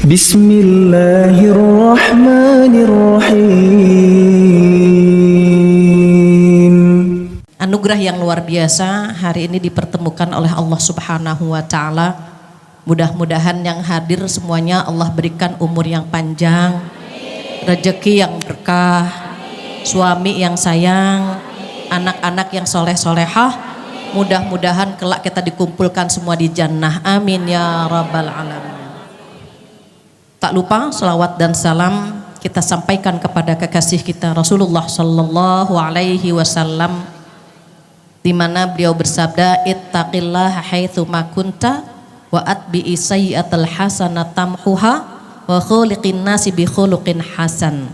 Bismillahirrahmanirrahim. Anugerah yang luar biasa hari ini dipertemukan oleh Allah Subhanahu wa Ta'ala. Mudah-mudahan yang hadir semuanya Allah berikan umur yang panjang, rezeki yang berkah, suami yang sayang, anak-anak yang soleh-solehah. Mudah-mudahan kelak kita dikumpulkan semua di jannah. Amin ya rabbal alamin. Tak lupa selawat dan salam kita sampaikan kepada kekasih kita Rasulullah Sallallahu Alaihi Wasallam, di mana beliau bersabda, ittaqillaha haitsu ma kunta wa atbi'i sayyi'atal hasanata tamhuha wa khuliqin nasi bi khuluqin hasan.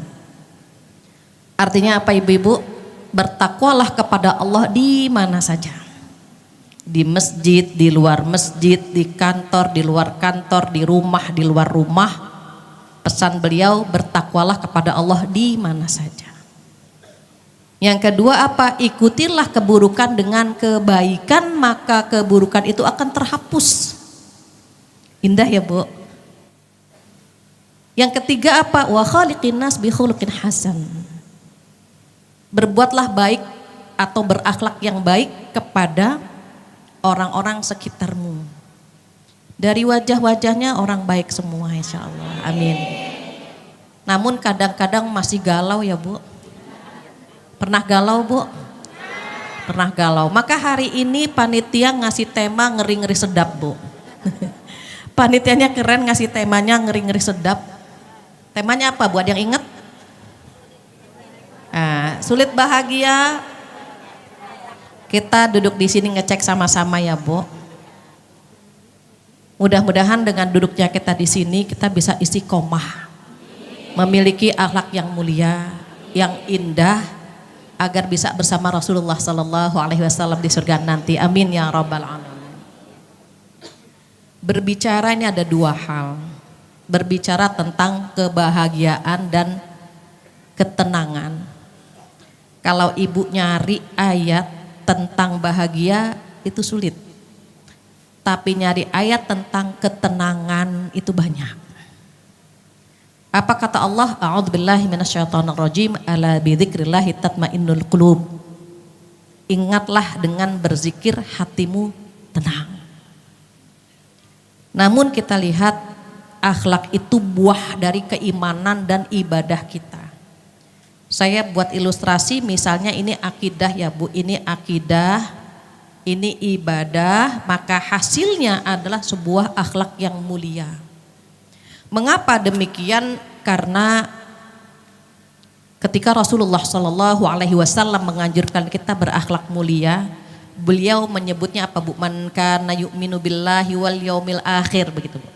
Artinya apa ibu-ibu? Bertakwalah kepada Allah di mana saja. Di masjid, di luar masjid, di kantor, di luar kantor, di rumah, di luar rumah. Pesan beliau, bertakwalah kepada Allah di mana saja. Yang kedua apa? Ikutilah keburukan dengan kebaikan, maka keburukan itu akan terhapus. Indah ya Bu. Yang ketiga apa? Wa khaliqin nas bi khuluqin hasan. Berbuatlah baik atau berakhlak yang baik kepada orang-orang sekitarmu. Dari wajah-wajahnya orang baik semua insya Allah. Amin. Namun kadang-kadang masih galau ya Bu. Pernah galau Bu? Pernah galau. Maka hari ini panitia ngasih tema ngeri-ngeri sedap Bu. Panitianya keren ngasih temanya ngeri-ngeri sedap. Temanya apa Bu? Ada yang ingat? Nah, sulit bahagia. Kita duduk di sini ngecek sama-sama ya Bu. Mudah-mudahan dengan duduknya kita di sini kita bisa istiqomah, memiliki akhlak yang mulia, yang indah, agar bisa bersama Rasulullah Sallallahu Alaihi Wasallam di surga nanti. Amin ya rabbal alamin. Berbicara ini ada dua hal. Berbicara tentang kebahagiaan dan ketenangan. Kalau ibu nyari ayat tentang bahagia itu sulit. Tapi nyari ayat tentang ketenangan itu banyak. Apa kata Allah? A'udzubillahi minasyaitonirrajim. Ala bidzikrillahi tatmainnul qulub. Ingatlah dengan berzikir hatimu tenang. Namun kita lihat akhlak itu buah dari keimanan dan ibadah kita. Saya buat ilustrasi misalnya ini akidah ya Bu, ini akidah. Ini ibadah, maka hasilnya adalah sebuah akhlak yang mulia. Mengapa demikian? Karena ketika Rasulullah Shallallahu Alaihi Wasallam menganjurkan kita berakhlak mulia, beliau menyebutnya apa Bu? Man kana yu'minu billahi wal yaumil akhir, begitu Bu.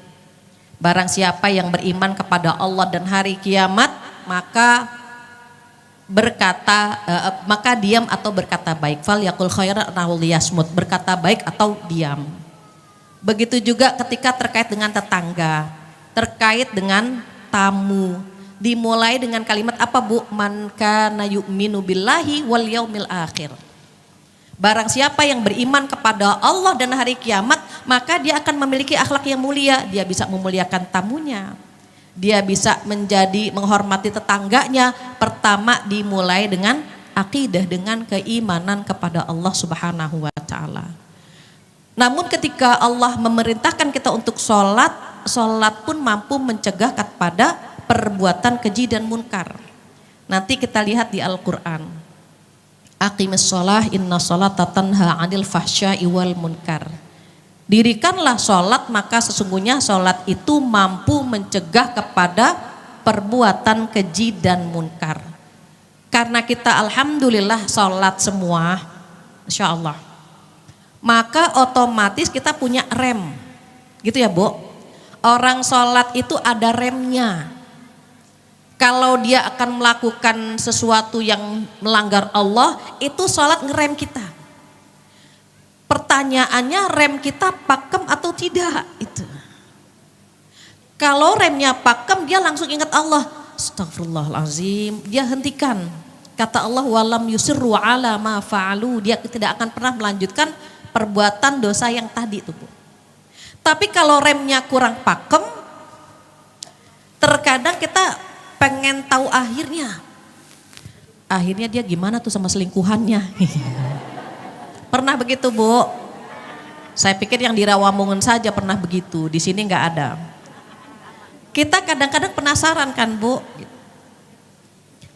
Barang siapa yang beriman kepada Allah dan hari kiamat, maka diam atau berkata baik. Fal yaqul khairan aw liyasmut, berkata baik atau diam. Begitu juga ketika terkait dengan tetangga, terkait dengan tamu, dimulai dengan kalimat apa Bu? Man kana yu'minu billahi wal yaumil akhir. Barang siapa yang beriman kepada Allah dan hari kiamat, maka dia akan memiliki akhlak yang mulia. Dia bisa memuliakan tamunya, dia bisa menghormati tetangganya. Pertama dimulai dengan akidah, dengan keimanan kepada Allah Subhanahu wa Ta'ala. Namun ketika Allah memerintahkan kita untuk sholat, sholat pun mampu mencegah kepada perbuatan keji dan munkar. Nanti kita lihat di Al-Quran. Aqimis sholah inna sholata tanha anil fahsya'i wal munkar. Dirikanlah sholat, maka sesungguhnya sholat itu mampu mencegah kepada perbuatan keji dan munkar. Karena kita alhamdulillah sholat semua, insya Allah, maka otomatis kita punya rem, gitu ya Bu. Orang sholat itu ada remnya. Kalau dia akan melakukan sesuatu yang melanggar Allah, itu sholat ngerem kita. Pertanyaannya, rem kita pakem atau tidak? Itu. Kalau remnya pakem, dia langsung ingat Allah. Astagfirullahalazim, dia hentikan. Kata Allah, walam yusirru ala ma fa'alu, dia tidak akan pernah melanjutkan perbuatan dosa yang tadi itu Bu. Tapi kalau remnya kurang pakem, kadang kita pengen tahu akhirnya. Akhirnya dia gimana tuh sama selingkuhannya. Pernah begitu Bu? Saya pikir yang di Rawamangun saja pernah begitu, di sini nggak ada. Kita kadang-kadang penasaran kan Bu?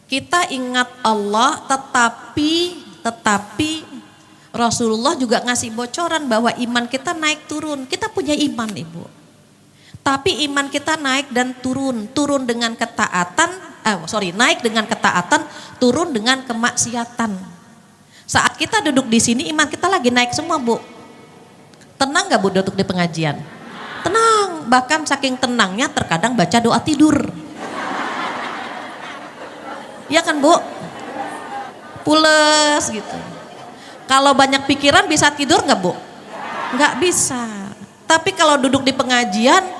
Kita ingat Allah tetapi Rasulullah juga ngasih bocoran bahwa iman kita naik turun. Kita punya iman Ibu. Tapi iman kita naik dan turun dengan ketaatan, naik dengan ketaatan, turun dengan kemaksiatan. Saat kita duduk di sini iman kita lagi naik semua Bu. Tenang gak Bu duduk di pengajian? Tenang, bahkan saking tenangnya terkadang baca doa tidur. Ya kan Bu? Pules gitu. Kalau banyak pikiran bisa tidur gak Bu? Gak bisa. Tapi kalau duduk di pengajian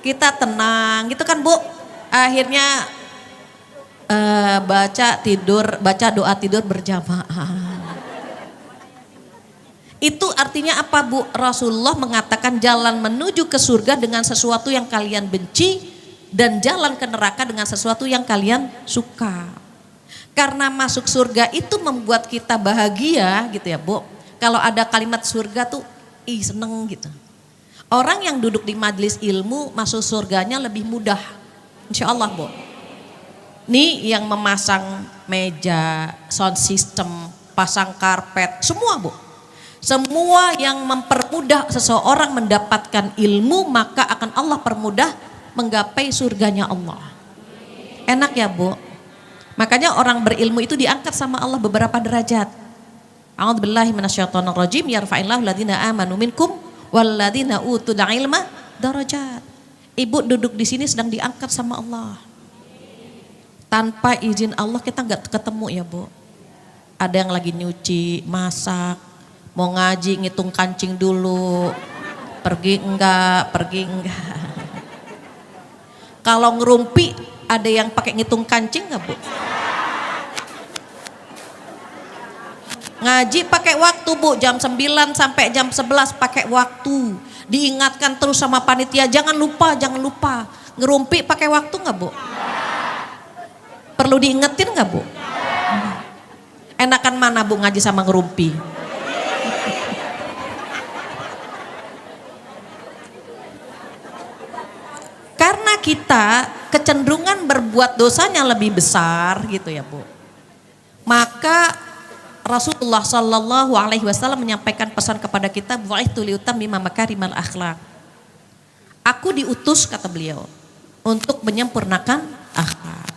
kita tenang gitu kan Bu. Akhirnya baca doa tidur berjamaah. Itu artinya apa Bu? Rasulullah mengatakan jalan menuju ke surga dengan sesuatu yang kalian benci dan jalan ke neraka dengan sesuatu yang kalian suka. Karena masuk surga itu membuat kita bahagia gitu ya Bu. Kalau ada kalimat surga tuh seneng gitu. Orang yang duduk di majelis ilmu masuk surganya lebih mudah. Insya Allah Bu. Nih yang memasang meja, sound system, pasang karpet, semua Bu. Semua yang mempermudah seseorang mendapatkan ilmu maka akan Allah permudah menggapai surganya Allah. Enak ya Bu? Makanya orang berilmu itu diangkat sama Allah beberapa derajat. A'udzubillahi minasyaitonirrajim, yarfa'illahu alladziina aamanu minkum walladzina utul ilma darajat. Ibu duduk di sini sedang diangkat sama Allah. Tanpa izin Allah kita nggak ketemu ya Bu. Ada yang lagi nyuci, masak, mau ngaji ngitung kancing dulu. Pergi enggak. Kalau ngerumpi ada yang pakai ngitung kancing nggak Bu? Ngaji pakai waktu Bu, jam 9 sampai jam 11 pakai waktu. Diingatkan terus sama panitia, jangan lupa. Ngerumpi pakai waktu nggak Bu? Perlu diingetin nggak Bu? Enakan mana Bu ngaji sama ngerumpi? Karena kita kecenderungan berbuat dosanya lebih besar gitu ya Bu. Maka Rasulullah Shallallahu Alaihi Wasallam menyampaikan pesan kepada kita, bu'ithtu liutammima makarimal akhlak. Aku diutus kata beliau untuk menyempurnakan akhlak.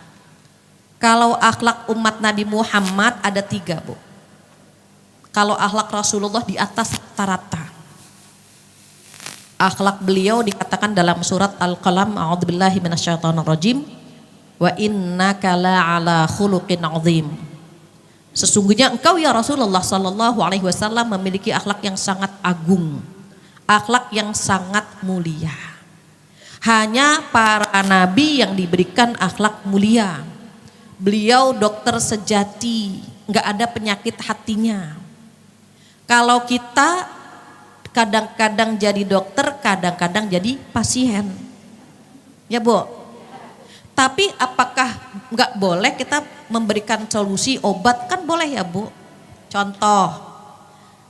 Kalau akhlak umat Nabi Muhammad ada 3 Bu. Kalau akhlak Rasulullah di atas rata-rata. Akhlak beliau dikatakan dalam surat Al-Qalam, a'udzubillahi minasyaitonirrajim, wa innaka la'ala khuluqin 'azim. Sesungguhnya engkau ya Rasulullah Sallallahu Alaihi Wasallam memiliki akhlak yang sangat agung, akhlak yang sangat mulia. Hanya para nabi yang diberikan akhlak mulia. Beliau dokter sejati, nggak ada penyakit hatinya. Kalau kita kadang-kadang jadi dokter, kadang-kadang jadi pasien, ya Bu. Tapi apakah nggak boleh kita memberikan solusi obat? Kan boleh ya Bu. Contoh,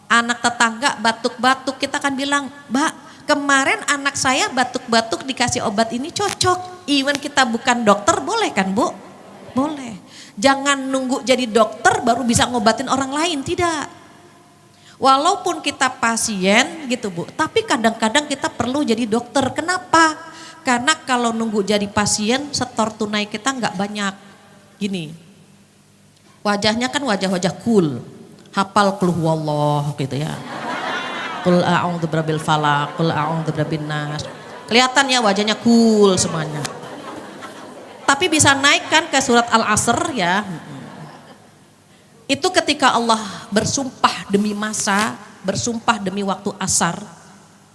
anak tetangga batuk-batuk kita kan bilang, Mbak kemarin anak saya batuk-batuk dikasih obat ini cocok. Even kita bukan dokter boleh kan Bu? Boleh. Jangan nunggu jadi dokter baru bisa ngobatin orang lain, tidak. Walaupun kita pasien gitu Bu, tapi kadang-kadang kita perlu jadi dokter. Kenapa? Karena kalau nunggu jadi pasien, setor tunai kita nggak banyak. Gini, wajahnya kan wajah-wajah cool, hafal qul huwallah gitu ya. Qul a'udzu birabbil falaq, qul a'udzu birabbin nas. Kelihatan ya wajahnya cool semuanya. Tapi bisa naik kan ke surat Al-Asr ya. Itu ketika Allah bersumpah demi masa, bersumpah demi waktu asar.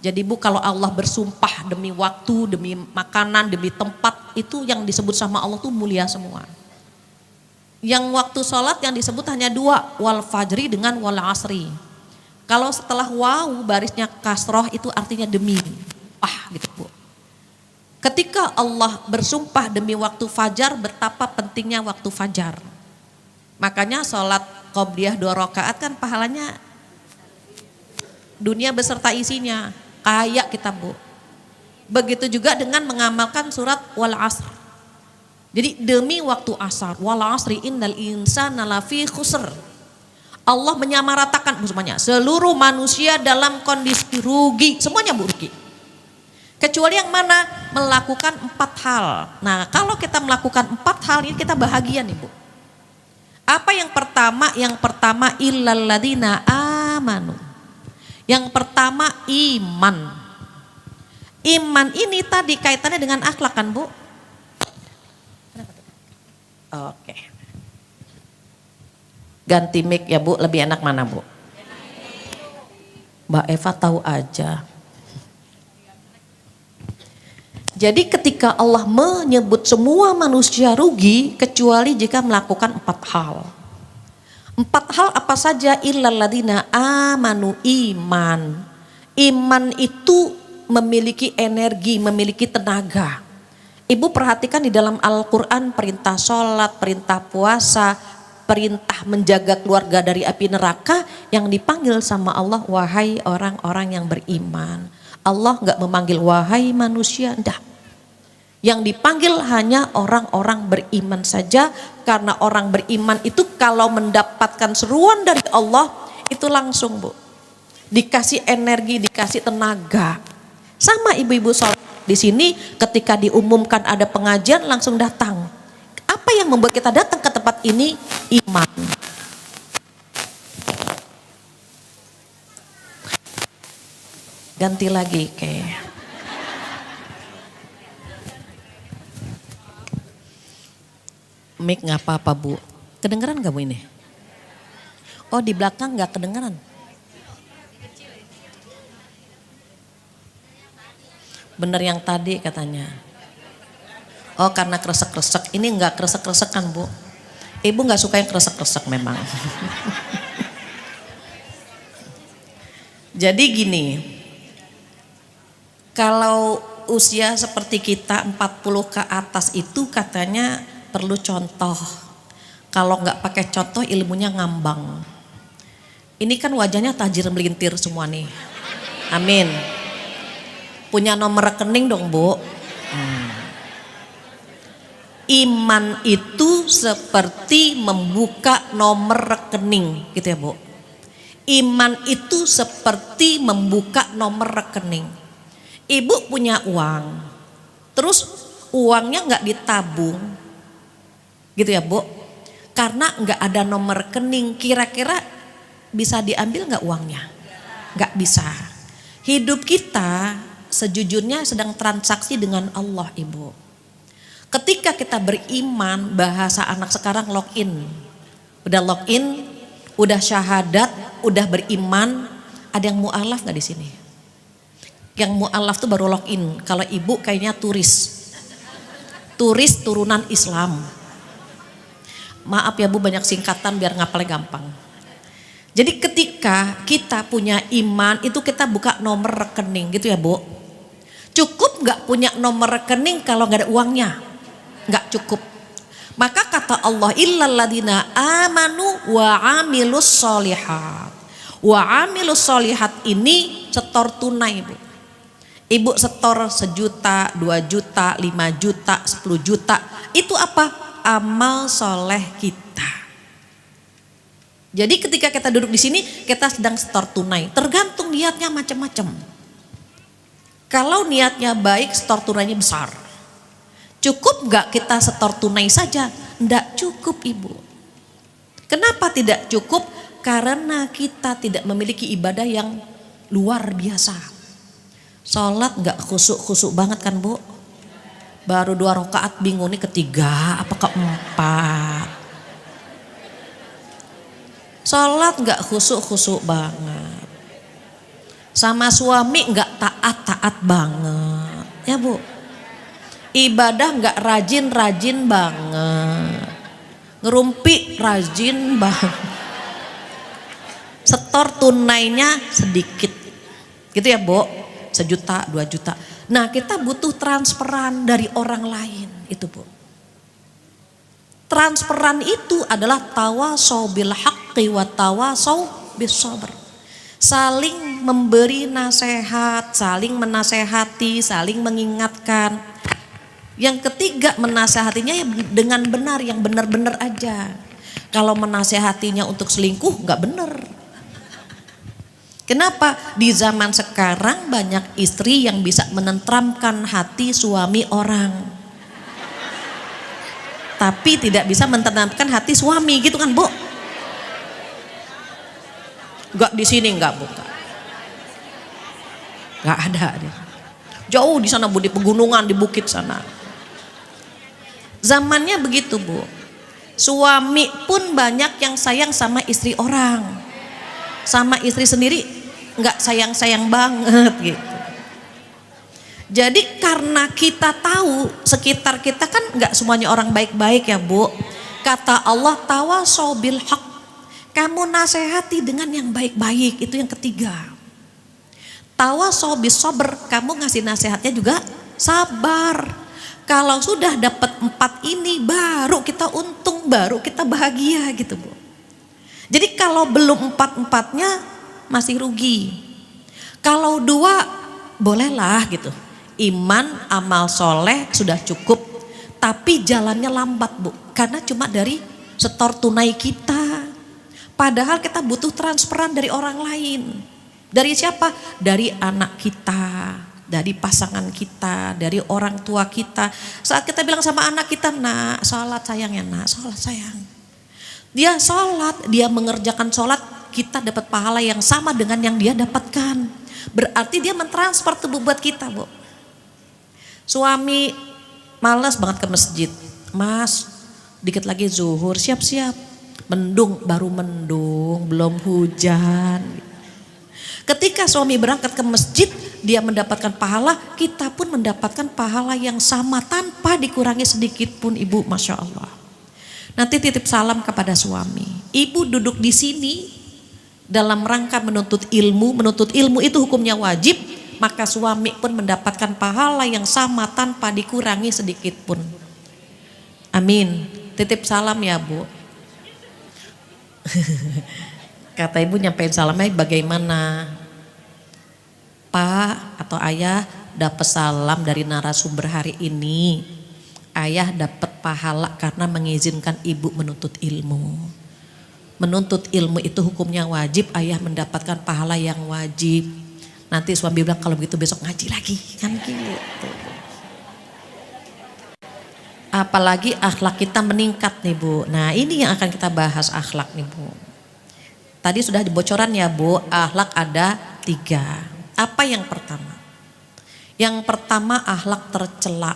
Jadi Bu kalau Allah bersumpah demi waktu, demi makanan, demi tempat, itu yang disebut sama Allah tuh mulia semua. Yang waktu sholat yang disebut hanya 2, wal fajri dengan wal asri. Kalau setelah waw barisnya kasroh itu artinya demi. Gitu Bu. Ketika Allah bersumpah demi waktu fajar, betapa pentingnya waktu fajar. Makanya sholat qobliyah 2 rakaat kan pahalanya dunia beserta isinya. Kayak kita Bu. Begitu juga dengan mengamalkan surat wal asr. Jadi demi waktu asar, wal asri innal insana lafi khusr. Allah menyamaratakan semuanya, seluruh manusia dalam kondisi rugi, semuanya Bu rugi. Kecuali yang mana? Melakukan 4 hal. Nah kalau kita melakukan 4 hal ini kita bahagia nih Bu. Apa yang pertama? Yang pertama illal ladina amanu. Yang pertama iman. Iman ini tadi kaitannya dengan akhlak kan Bu? Oke. Ganti mic ya Bu, lebih enak mana Bu? Mbak Eva tahu aja. Jadi ketika Allah menyebut semua manusia rugi kecuali jika melakukan 4 hal. 4 hal apa saja? Illal ladina amanu, iman. Iman itu memiliki energi, memiliki tenaga. Ibu perhatikan di dalam Al-Quran perintah sholat, perintah puasa, perintah menjaga keluarga dari api neraka yang dipanggil sama Allah, wahai orang-orang yang beriman. Allah gak memanggil wahai manusia, enggak. Yang dipanggil hanya orang-orang beriman saja, karena orang beriman itu kalau mendapatkan seruan dari Allah itu langsung Bu, dikasih energi, dikasih tenaga. Sama ibu-ibu sholat di sini ketika diumumkan ada pengajian langsung datang. Apa yang membuat kita datang ke tempat ini? Iman. Ganti lagi kayak. Mic nggak apa-apa Bu. Kedengeran nggak Bu ini? Oh di belakang nggak kedengeran. Bener yang tadi katanya. Oh karena kresek-kresek. Ini nggak kresek-kresek kan Bu? Ibu nggak suka yang kresek-kresek memang. Jadi gini. Kalau usia seperti kita 40 ke atas itu katanya perlu contoh. Kalau nggak pakai contoh ilmunya ngambang. Ini kan wajahnya tajir melintir semua nih. Amin. Punya nomor rekening dong Bu. Iman itu seperti membuka nomor rekening gitu ya Bu. Iman itu seperti membuka nomor rekening. Ibu punya uang, terus uangnya nggak ditabung gitu ya Bu, karena nggak ada nomor rekening, kira-kira bisa diambil nggak uangnya? Nggak bisa. Hidup kita sejujurnya sedang transaksi dengan Allah Ibu. Ketika kita beriman, bahasa anak sekarang login, udah login, udah syahadat, udah beriman. Ada yang mu'alaf nggak di sini? Yang mu'alaf tuh baru login. Kalau ibu kayaknya turis turunan Islam. Maaf ya Bu, banyak singkatan biar ngapalnya gampang. Jadi ketika kita punya iman itu kita buka nomor rekening gitu ya Bu. Cukup gak punya nomor rekening kalau gak ada uangnya? Gak cukup. Maka kata Allah illal ladina amanu wa amilus sholihat. Wa amilus sholihat ini setor tunai Bu. Ibu setor 1 juta, 2 juta, 5 juta, 10 juta. Itu apa? Amal soleh kita. Jadi ketika kita duduk di sini kita sedang setor tunai. Tergantung niatnya macam-macam. Kalau niatnya baik, setor tunainya besar. Cukup gak kita setor tunai saja? Nggak cukup Ibu. Kenapa tidak cukup? Karena kita tidak memiliki ibadah yang luar biasa. Sholat gak khusuk-khusuk banget kan Bu? Baru 2 rakaat bingung nih ketiga apa keempat. Sholat gak khusuk-khusuk banget. Sama suami gak taat-taat banget. Ya Bu. Ibadah gak rajin-rajin banget. Ngerumpi rajin banget. Setor tunainya sedikit. Gitu ya Bu. 1 juta, 2 juta. Nah, kita butuh transferan dari orang lain, itu Bu. Transferan itu adalah tawasau bil haqqi wa tawasau bis sabr. Saling memberi nasihat, saling menasehati, saling mengingatkan. Yang ketiga, menasehatinya dengan benar, yang benar-benar aja. Kalau menasehatinya untuk selingkuh nggak benar. Kenapa? Di zaman sekarang banyak istri yang bisa menenteramkan hati suami orang, tapi tidak bisa menenteramkan hati suami, gitu kan Bu? Enggak, di sini enggak Bu. Enggak ada dia. Jauh di sana Bu, di pegunungan, di bukit sana. Zamannya begitu Bu. Suami pun banyak yang sayang sama istri orang. Sama istri sendiri enggak sayang-sayang banget gitu. Jadi karena kita tahu sekitar kita kan enggak semuanya orang baik-baik ya Bu. Kata Allah, tawasau bil haq. Kamu nasihati dengan yang baik-baik, itu yang ketiga. Tawasau bis sabr, kamu ngasih nasihatnya juga sabar. Kalau sudah dapat 4 ini baru kita untung, baru kita bahagia gitu Bu. Jadi kalau belum 4-4-nya masih rugi. Kalau 2 bolehlah gitu. Iman, amal soleh sudah cukup, tapi jalannya lambat Bu, karena cuma dari setor tunai kita. Padahal kita butuh transferan dari orang lain. Dari siapa? Dari anak kita, dari pasangan kita, dari orang tua kita. Saat kita bilang sama anak kita, nak sholat sayang ya nak, sholat sayang. Dia sholat, dia mengerjakan sholat, kita dapat pahala yang sama dengan yang dia dapatkan. Berarti dia mentransfer tubuh buat kita Bu. Suami malas banget ke masjid, mas dikit lagi zuhur, siap-siap. Mendung, baru mendung, belum hujan. Ketika suami berangkat ke masjid, dia mendapatkan pahala, kita pun mendapatkan pahala yang sama tanpa dikurangi sedikit pun Ibu, Masya Allah. Nanti titip salam kepada suami. Ibu duduk di sini dalam rangka menuntut ilmu itu hukumnya wajib, maka suami pun mendapatkan pahala yang sama tanpa dikurangi sedikit pun. Amin. Titip salam ya Bu. Kata ibu nyampein salamnya bagaimana? Pak atau ayah dapat salam dari narasumber hari ini. Ayah dapat pahala karena mengizinkan ibu menuntut ilmu. Menuntut ilmu itu hukumnya wajib, ayah mendapatkan pahala yang wajib. Nanti suami bilang kalau begitu besok ngaji lagi, kan gitu. Apalagi akhlak kita meningkat nih Bu. Nah ini yang akan kita bahas, akhlak nih Bu. Tadi sudah dibocoran ya Bu, akhlak ada 3. Apa yang pertama? Yang pertama akhlak tercela.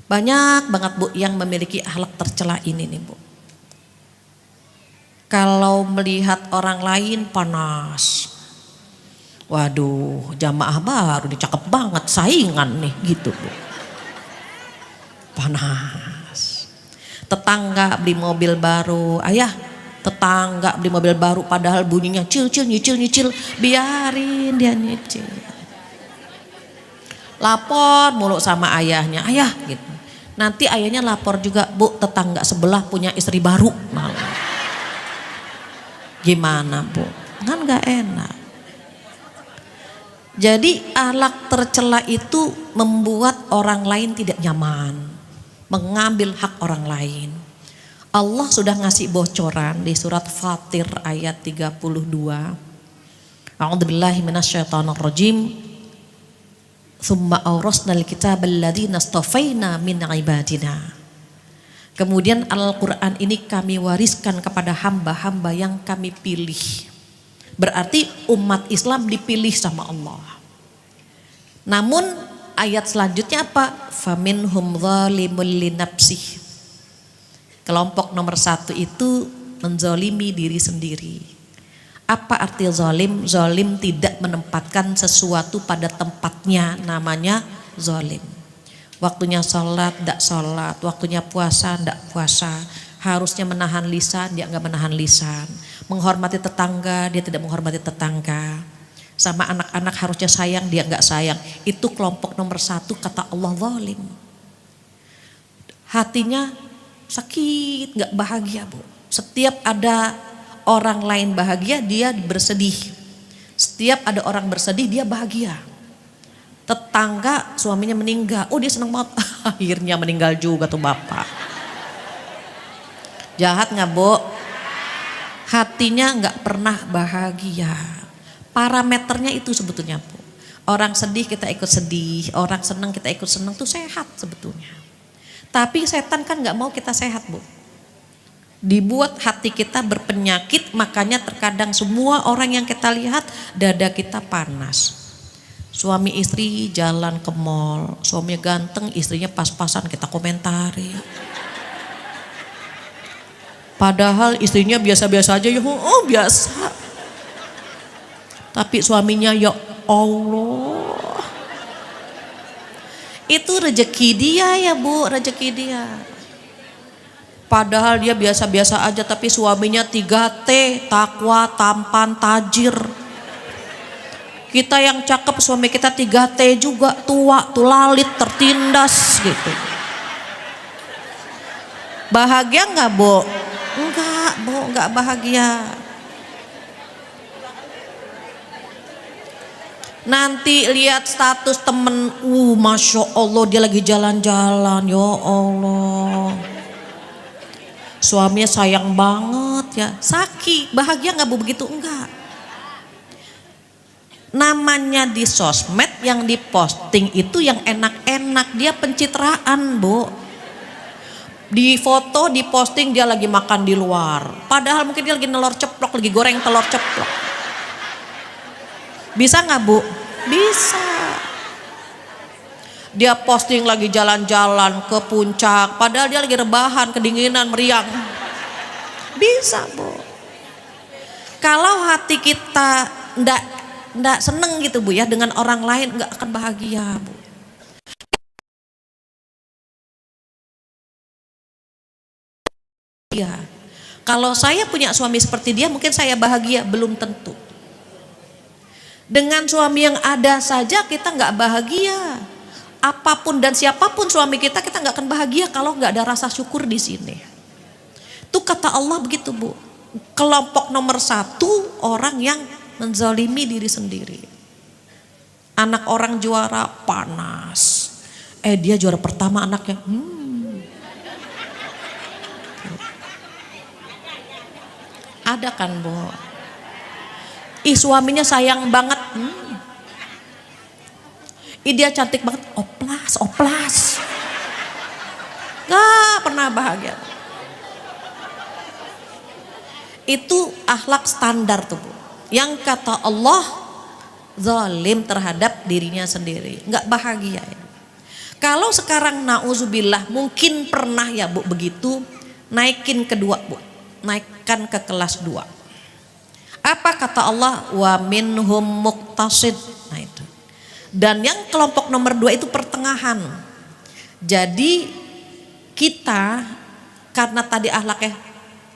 Banyak banget Bu yang memiliki akhlak tercela ini nih Bu. Kalau melihat orang lain panas. Waduh, jamaah baru dicakep banget, saingan nih gitu Bu. Panas. Tetangga beli mobil baru, ayah tetangga beli mobil baru padahal bunyinya nyicil, biarin dia nyicil. Lapor mulu sama ayahnya, ayah gitu. Nanti ayahnya lapor juga, Bu tetangga sebelah punya istri baru. Gimana Bu? Kan gak enak. Jadi akhlak tercela itu membuat orang lain tidak nyaman, mengambil hak orang lain. Allah sudah ngasih bocoran di surat Fatir ayat 32. A'udzubillahi minasyaitonirrajim. Tsumma awrasnal kitaba alladzina astafaina min ibadina. Kemudian Al-Qur'an ini kami wariskan kepada hamba-hamba yang kami pilih. Berarti umat Islam dipilih sama Allah. Namun ayat selanjutnya apa? Faminhum zalimul linafsih. Kelompok nomor 1 itu menzolimi diri sendiri. Apa arti zalim? Zalim tidak menempatkan sesuatu pada tempatnya, namanya zalim. Waktunya sholat, tidak sholat. Waktunya puasa, tidak puasa. Harusnya menahan lisan, dia nggak menahan lisan. Menghormati tetangga, dia tidak menghormati tetangga. Sama anak-anak harusnya sayang, dia nggak sayang. Itu kelompok nomor 1 kata Allah zalim. Hatinya sakit, nggak bahagia Bu. Setiap ada orang lain bahagia dia bersedih. Setiap ada orang bersedih dia bahagia. Tetangga suaminya meninggal, oh dia senang banget. Akhirnya meninggal juga tuh bapak. Jahat nggak Bu? Hatinya nggak pernah bahagia. Parameternya itu sebetulnya Bu. Orang sedih kita ikut sedih, orang senang kita ikut senang, tuh sehat sebetulnya. Tapi setan kan nggak mau kita sehat Bu. Dibuat hati kita berpenyakit, makanya terkadang semua orang yang kita lihat dada kita panas. Suami istri jalan ke mall, suaminya ganteng, istrinya pas-pasan, kita komentari. Padahal istrinya biasa-biasa aja, ya oh biasa. Tapi suaminya ya Allah. Itu rezeki dia ya Bu, rezeki dia. Padahal dia biasa-biasa aja tapi suaminya 3T, takwa, tampan, tajir. Kita yang cakep suami kita 3T juga, tua, tulalit, tertindas gitu. Bahagia nggak Bu? Enggak Bu, enggak bahagia. Nanti lihat status temen, Masya Allah dia lagi jalan-jalan, ya Allah. Suaminya sayang banget ya, Saki, bahagia nggak Bu begitu? Enggak. Namanya di sosmed yang diposting itu yang enak-enak, dia pencitraan Bu. Di foto, di posting dia lagi makan di luar, padahal mungkin dia lagi nelor ceplok, lagi goreng telur ceplok. Bisa nggak Bu? Bisa. Dia posting lagi jalan-jalan ke puncak, padahal dia lagi rebahan, kedinginan, meriang. Bisa Bu. Kalau hati kita ndak seneng gitu Bu ya dengan orang lain, nggak akan bahagia Bu. Ya, kalau saya punya suami seperti dia, mungkin saya bahagia, belum tentu. Dengan suami yang ada saja kita nggak bahagia. Apapun dan siapapun suami kita nggak akan bahagia kalau nggak ada rasa syukur di sini. Itu kata Allah begitu Bu. Kelompok nomor 1 orang yang menzalimi diri sendiri. Anak orang juara panas. Dia juara pertama anaknya. Ada kan Bu? Suaminya sayang banget. Dia cantik banget, oplas. Gak pernah bahagia. Itu akhlak standar tuh Bu. Yang kata Allah zalim terhadap dirinya sendiri, gak bahagia ya. Kalau sekarang nauzubillah mungkin pernah ya Bu begitu, naikin kedua Bu, naikkan ke kelas 2. Apa kata Allah? Wa minhum muqtasid. Nah itu. Dan yang kelompok nomor 2 itu pertengahan. Jadi kita karena tadi akhlaknya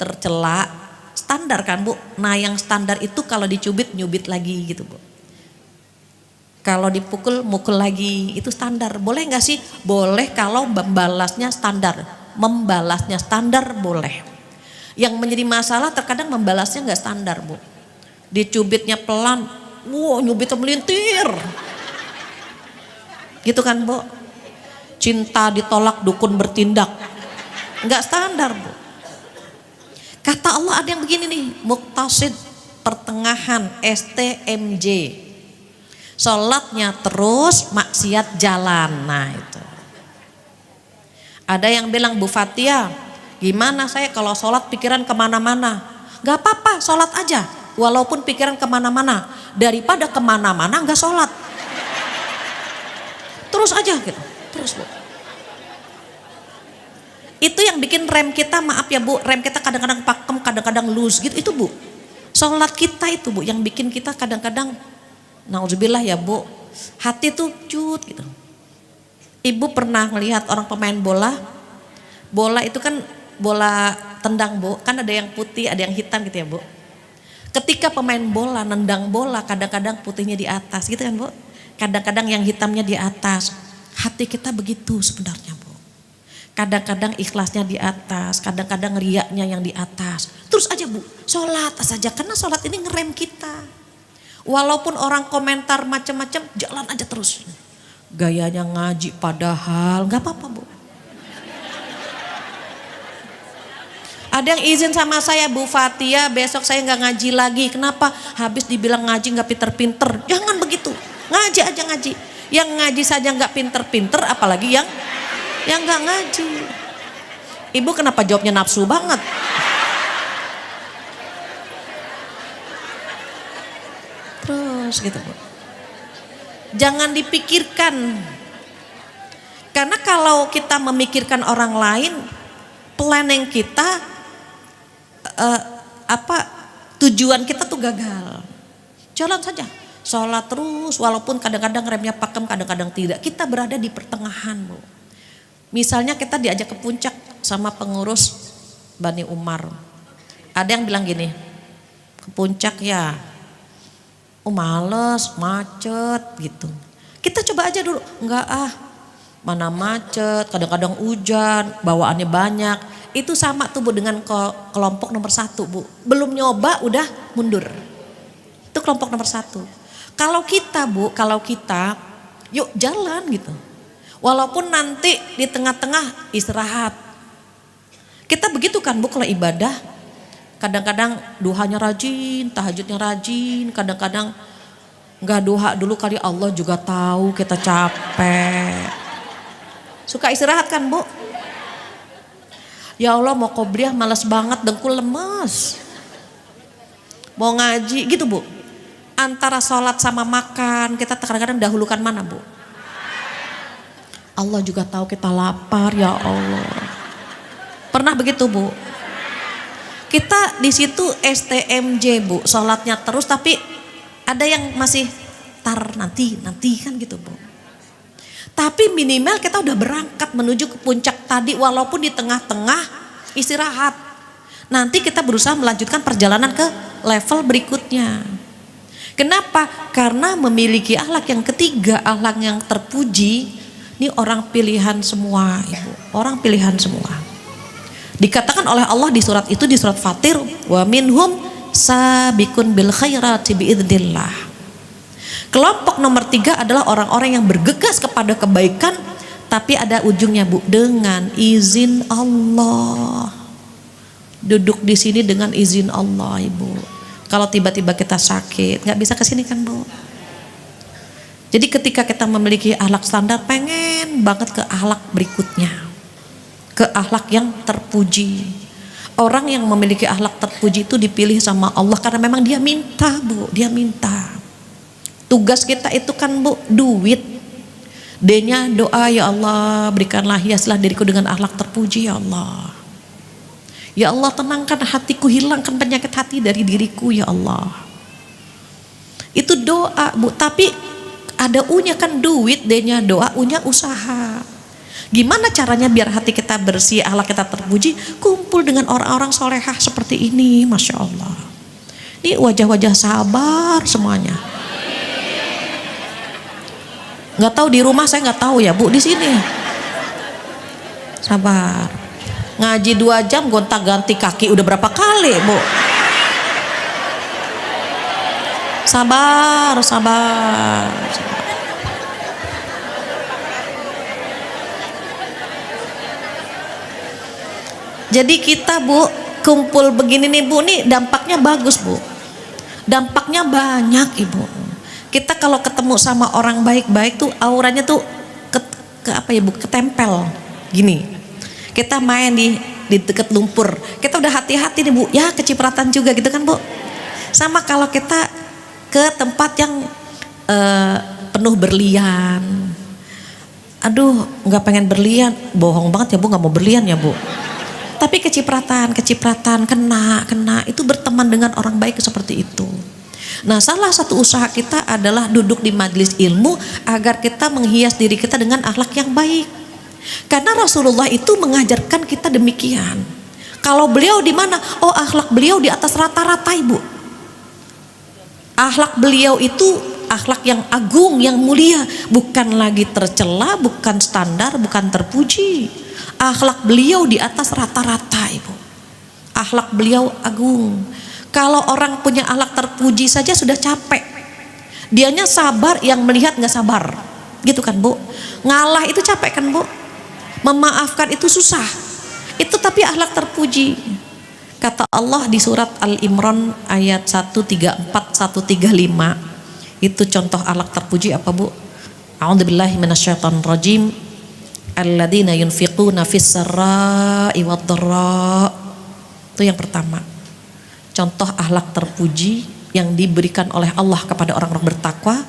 tercela, standar kan Bu. Nah yang standar itu kalau dicubit nyubit lagi gitu Bu. Kalau dipukul mukul lagi, itu standar. Boleh nggak sih? Boleh kalau membalasnya standar. Membalasnya standar boleh. Yang menjadi masalah terkadang membalasnya nggak standar Bu. Dicubitnya pelan, nyubitnya melintir. Gitu kan Bu. Cinta ditolak dukun bertindak. Enggak standar Bu. Kata Allah ada yang begini nih, muqtasid, pertengahan, STMJ. Sholatnya terus, maksiat jalan. Nah itu. Ada yang bilang, Bu Fatia, gimana saya kalau sholat pikiran kemana-mana? Gak apa-apa, sholat aja. Walaupun pikiran kemana-mana, daripada kemana-mana nggak sholat. Terus aja gitu, terus Bu. Itu yang bikin rem kita, maaf ya Bu, rem kita kadang-kadang pakem, kadang-kadang loose gitu, itu Bu. Sholat kita itu Bu, yang bikin kita kadang-kadang, nauzubillah ya Bu, hati tuh cut gitu. Ibu pernah melihat orang pemain bola, bola itu kan bola tendang Bu, kan ada yang putih, ada yang hitam gitu ya Bu. Ketika pemain bola nendang bola, kadang-kadang putihnya di atas gitu kan Bu. Kadang-kadang yang hitamnya di atas. Hati kita begitu sebenarnya Bu. Kadang-kadang ikhlasnya di atas, kadang-kadang riaknya yang di atas. Terus aja Bu, sholat saja, karena sholat ini ngerem kita. Walaupun orang komentar macam-macam, jalan aja terus. Gayanya ngaji padahal gak apa-apa Bu. Ada yang izin sama saya, Bu Fatia besok saya gak ngaji lagi. Kenapa? Habis dibilang ngaji gak pinter-pinter. Jangan begitu, ngaji aja ngaji. Yang ngaji saja gak pinter-pinter, apalagi yang gak ngaji. Ibu kenapa jawabnya nafsu banget? Terus gitu Bu. Jangan dipikirkan. Karena kalau kita memikirkan orang lain, planning kita tujuan kita tuh gagal. Jalan saja, sholat terus walaupun kadang-kadang remnya pakem, kadang-kadang tidak. Kita berada di pertengahan Bu. Misalnya kita diajak ke puncak sama pengurus Bani Umar. Ada yang bilang gini, ke puncak ya, males, macet gitu. Kita coba aja dulu, enggak mana macet, kadang-kadang hujan, bawaannya banyak. Itu sama tuh Bu dengan kelompok nomor 1 Bu. Belum nyoba udah mundur. Itu kelompok nomor 1. Kalau kita Bu, yuk jalan gitu. Walaupun nanti di tengah-tengah istirahat. Kita begitu kan Bu kalau ibadah. Kadang-kadang duhanya rajin, tahajudnya rajin. Kadang-kadang gak duha dulu kali Allah juga tahu kita capek. Suka istirahat kan Bu? Ya Allah mau qobliyah malas banget, dengkul lemes. Mau ngaji gitu Bu. Antara sholat sama makan kita kadang-kadang dahulukan mana Bu? Allah juga tahu kita lapar ya Allah. Pernah begitu Bu? Kita di situ STMJ Bu, sholatnya terus tapi ada yang masih nanti kan gitu Bu. Tapi minimal kita udah berangkat menuju ke puncak tadi walaupun di tengah-tengah istirahat. Nanti kita berusaha melanjutkan perjalanan ke level berikutnya. Kenapa? Karena memiliki akhlak yang ketiga, akhlak yang terpuji. Ini orang pilihan semua Ibu, orang pilihan semua. Dikatakan oleh Allah di surat itu, di surat Fatir, wa minhum sabiqun bil khairati biidznillah. Kelompok nomor 3 adalah orang-orang yang bergegas kepada kebaikan, tapi ada ujungnya Bu, dengan izin Allah. Duduk di sini dengan izin Allah Ibu. Kalau tiba-tiba kita sakit, nggak bisa kesini kan Bu. Jadi ketika kita memiliki akhlak standar, pengen banget ke akhlak berikutnya, ke akhlak yang terpuji. Orang yang memiliki akhlak terpuji itu dipilih sama Allah karena memang dia minta Bu, dia minta. Tugas kita itu kan Bu, duit. D-nya doa, ya Allah berikanlah hiaslah diriku dengan akhlak terpuji ya Allah. Ya Allah tenangkan hatiku, hilangkan penyakit hati dari diriku ya Allah. Itu doa Bu, tapi ada U-nya kan duit, D-nya doa, U-nya usaha. Gimana caranya biar hati kita bersih, akhlak kita terpuji? Kumpul dengan orang-orang solehah seperti ini, Masya Allah. Ini wajah-wajah sabar semuanya. Nggak tahu di rumah, saya nggak tahu ya Bu, di sini sabar. Ngaji 2 jam gonta-ganti kaki udah berapa kali Bu? Sabar. Jadi kita Bu kumpul begini nih Bu, nih dampaknya bagus Bu, dampaknya banyak Ibu. Kita kalau ketemu sama orang baik-baik tuh auranya tuh ke apa ya Bu, ketempel gini. Kita main di dekat lumpur, kita udah hati-hati nih Bu, ya kecipratan juga gitu kan Bu. Sama kalau kita ke tempat yang penuh berlian, aduh nggak pengen berlian, bohong banget ya Bu, nggak mau berlian ya Bu. Tapi kecipratan kena itu berteman dengan orang baik seperti itu. Nah, salah satu usaha kita adalah duduk di majelis ilmu agar kita menghias diri kita dengan akhlak yang baik. Karena Rasulullah itu mengajarkan kita demikian. Kalau beliau di mana? Oh, akhlak beliau di atas rata-rata Ibu. Akhlak beliau itu akhlak yang agung, yang mulia, bukan lagi tercela, bukan standar, bukan terpuji. Akhlak beliau di atas rata-rata, Ibu. Akhlak beliau agung. Kalau orang punya akhlak terpuji saja sudah capek. Dianya sabar, yang melihat nggak sabar, gitu kan Bu? Ngalah itu capek kan Bu? Memaafkan itu susah. Itu tapi akhlak terpuji. Kata Allah di surat Al-Imran ayat 134 135. Itu contoh akhlak terpuji apa Bu? A'udzubillahi minasyaitonir rajim. Alladzina yunfiquna fis sarra'i wad dharra. Itu yang pertama. Contoh akhlak terpuji yang diberikan oleh Allah kepada orang-orang bertakwa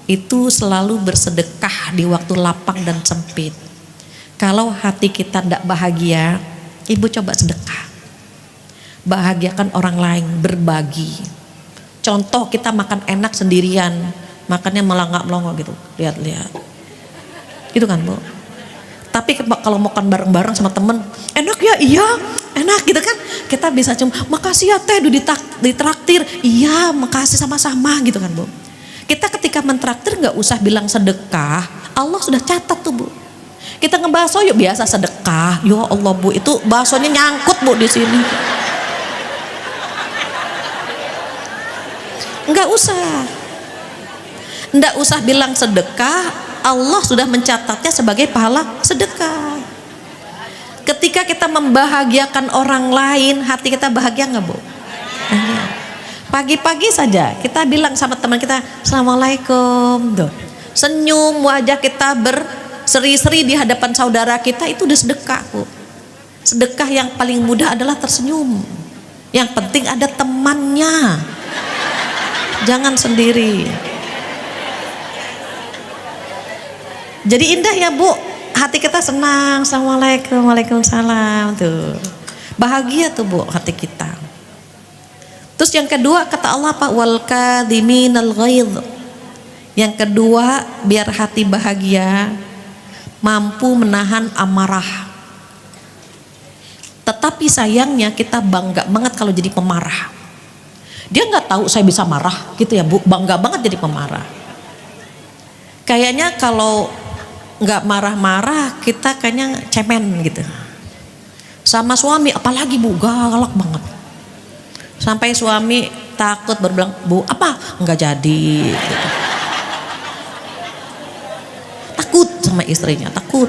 itu selalu bersedekah di waktu lapang dan sempit. Kalau hati kita tidak bahagia, Ibu coba sedekah. Bahagiakan orang lain, berbagi. Contoh kita makan enak sendirian, makannya melangak-melongo gitu, lihat-lihat. Itu kan Bu. Tapi kalau makan bareng-bareng sama temen, enak ya, iya, enak gitu kan. Kita bisa cuma, makasih ya teh, ditraktir, iya, makasih sama-sama gitu kan Bu. Kita ketika mentraktir nggak usah bilang sedekah, Allah sudah catat tuh Bu. Kita ngebahas yuk biasa sedekah, ya Allah Bu, itu baksonya nyangkut Bu di sini. Nggak usah bilang sedekah, Allah sudah mencatatnya sebagai pahala sedekah. Ketika kita membahagiakan orang lain, hati kita bahagia nggak Bu? Pagi-pagi saja kita bilang sama teman kita, Assalamualaikum, tuh. Senyum, wajah kita berseri-seri di hadapan saudara kita, itu udah sedekah Bu. Sedekah yang paling mudah adalah tersenyum. Yang penting ada temannya, jangan sendiri. Jadi indah ya Bu, hati kita senang, Assalamualaikum, waalaikumsalam, tuh bahagia tuh Bu hati kita. Terus yang kedua kata Allah apa? Wal kadhiminal ghaidh. Yang kedua biar hati bahagia, mampu menahan amarah. Tetapi sayangnya kita bangga banget kalau jadi pemarah. Dia nggak tahu saya bisa marah gitu ya Bu, bangga banget jadi pemarah. Kayaknya kalau nggak marah-marah kita kayaknya cemen gitu. Sama suami apalagi Bu, galak banget. Sampai suami takut berbilang, Bu apa? Nggak jadi gitu. Takut sama istrinya, takut.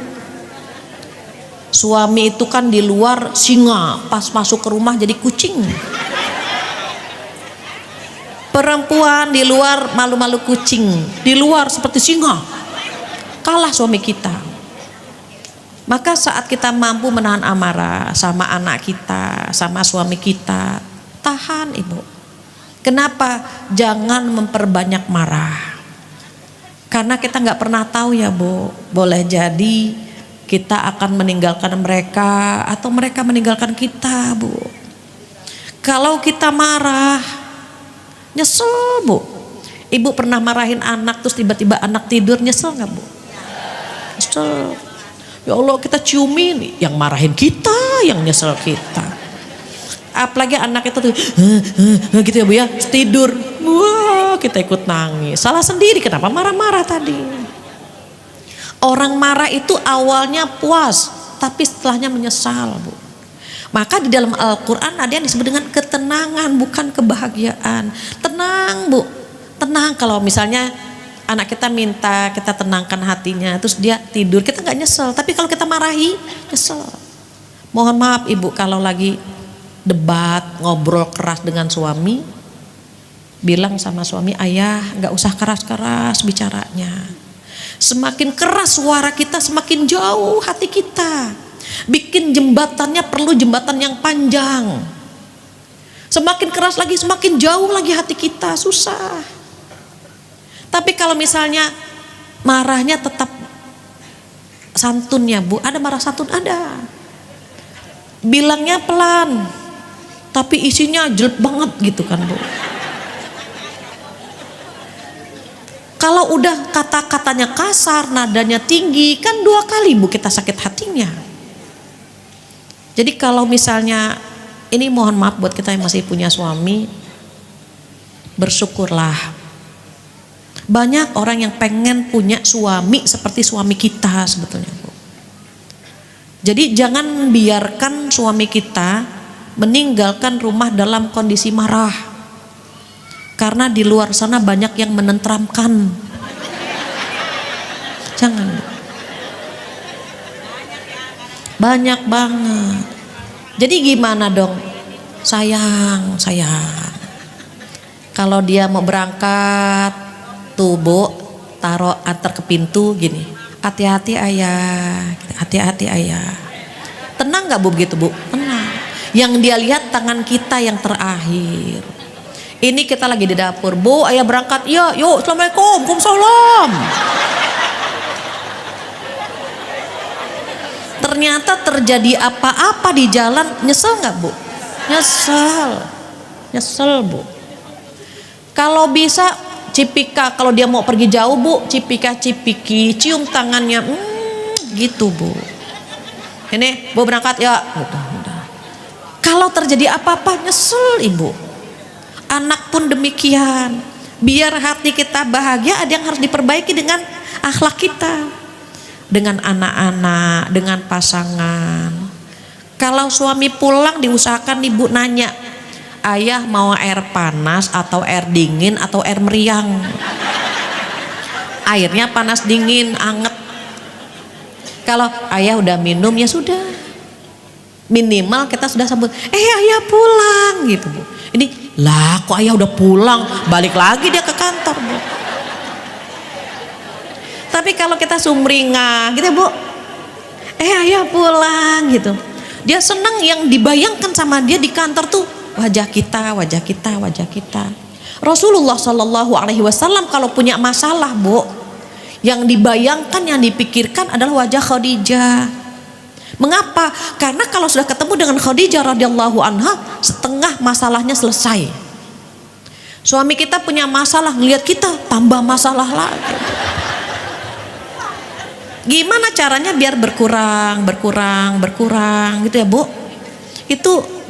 Suami itu kan di luar singa, pas masuk ke rumah jadi kucing. Perempuan di luar malu-malu kucing, di luar seperti singa. Kalah suami kita. Maka saat kita mampu menahan amarah sama anak kita, sama suami kita, tahan Ibu. Kenapa? Jangan memperbanyak marah. Karena kita nggak pernah tahu ya Bu, boleh jadi kita akan meninggalkan mereka atau mereka meninggalkan kita Bu. Kalau kita marah, nyesel Bu. Ibu pernah marahin anak terus tiba-tiba anak tidur, nyesel nggak Bu? Nyesel. Ya Allah kita ciumin, yang marahin kita, yang nyesel kita. Apalagi anak itu tuh gitu ya Bu ya, tidur, wah kita ikut nangis. Salah sendiri, kenapa marah-marah tadi? Orang marah itu awalnya puas, tapi setelahnya menyesal Bu. Maka di dalam Al-Quran ada yang disebut dengan ketenangan, bukan kebahagiaan. Tenang Bu, tenang. Kalau misalnya anak kita minta kita tenangkan hatinya, terus dia tidur, kita nggak nyesel. Tapi kalau kita marahi, nyesel. Mohon maaf Ibu kalau lagi debat, ngobrol keras dengan suami, bilang sama suami, ayah nggak usah keras-keras bicaranya. Semakin keras suara kita, semakin jauh hati kita. Bikin jembatannya perlu jembatan yang panjang. Semakin keras lagi, semakin jauh lagi hati kita, susah. Tapi kalau misalnya marahnya tetap santun ya Bu, ada marah santun, ada. Bilangnya pelan, tapi isinya jelek banget gitu kan Bu. Kalau udah kata-katanya kasar, nadanya tinggi, kan 2 kali Bu kita sakit hatinya. Jadi kalau misalnya, ini mohon maaf buat kita yang masih punya suami, bersyukurlah. Banyak orang yang pengen punya suami seperti suami kita sebetulnya, Bu. Jadi jangan biarkan suami kita meninggalkan rumah dalam kondisi marah. Karena di luar sana banyak yang menenteramkan. Jangan. Banyak banget. Jadi gimana dong? Sayang. Kalau dia mau berangkat, tuh Bu, taruh antar ke pintu gini. Hati-hati ayah. Tenang gak Bu begitu Bu? Tenang. Yang dia lihat tangan kita yang terakhir. Ini kita lagi di dapur. Bu, ayah berangkat. Ya, yuk, assalamualaikum, waalaikumsalam. Ternyata terjadi apa-apa di jalan, nyesel nggak Bu? Nyesel Bu. Kalau bisa cipika, kalau dia mau pergi jauh Bu, cipika-cipiki, cium tangannya, gitu Bu. Ini Bu berangkat ya, udah. Kalau terjadi apa-apa nyesel Ibu. Anak pun demikian. Biar hati kita bahagia, ada yang harus diperbaiki dengan akhlak kita. Dengan anak-anak, dengan pasangan. Kalau suami pulang diusahakan Ibu nanya, ayah mau air panas atau air dingin atau air meriang? Airnya panas dingin, anget. Kalau ayah udah minum ya sudah. Minimal kita sudah sambut, ayah pulang gitu Bu. Ini lah kok ayah udah pulang, balik lagi dia ke kantor Bu. Tapi kalau kita sumringah gitu Bu, ayah pulang gitu. Dia senang yang dibayangkan sama dia di kantor tuh wajah kita. Rasulullah Shallallahu Alaihi Wasallam kalau punya masalah Bu, yang dibayangkan, yang dipikirkan adalah wajah Khadijah. Mengapa? Karena kalau sudah ketemu dengan Khadijah radhiyallahu anha, setengah masalahnya selesai. Suami kita punya masalah, ngelihat kita tambah masalah lagi. Gimana caranya biar berkurang gitu ya Bu? Itu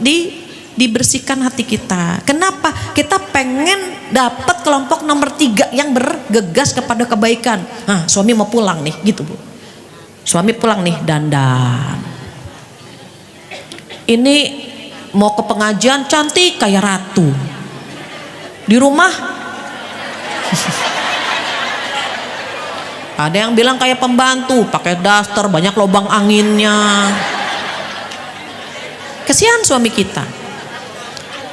dibersihkan hati kita. Kenapa? Kita pengen dapat kelompok nomor 3 yang bergegas kepada kebaikan. Nah, suami mau pulang nih gitu Bu. Suami pulang nih dandan. Ini mau ke pengajian cantik kayak ratu. Di rumah ada yang bilang kayak pembantu, pakai daster, banyak lubang anginnya. Kesian suami kita.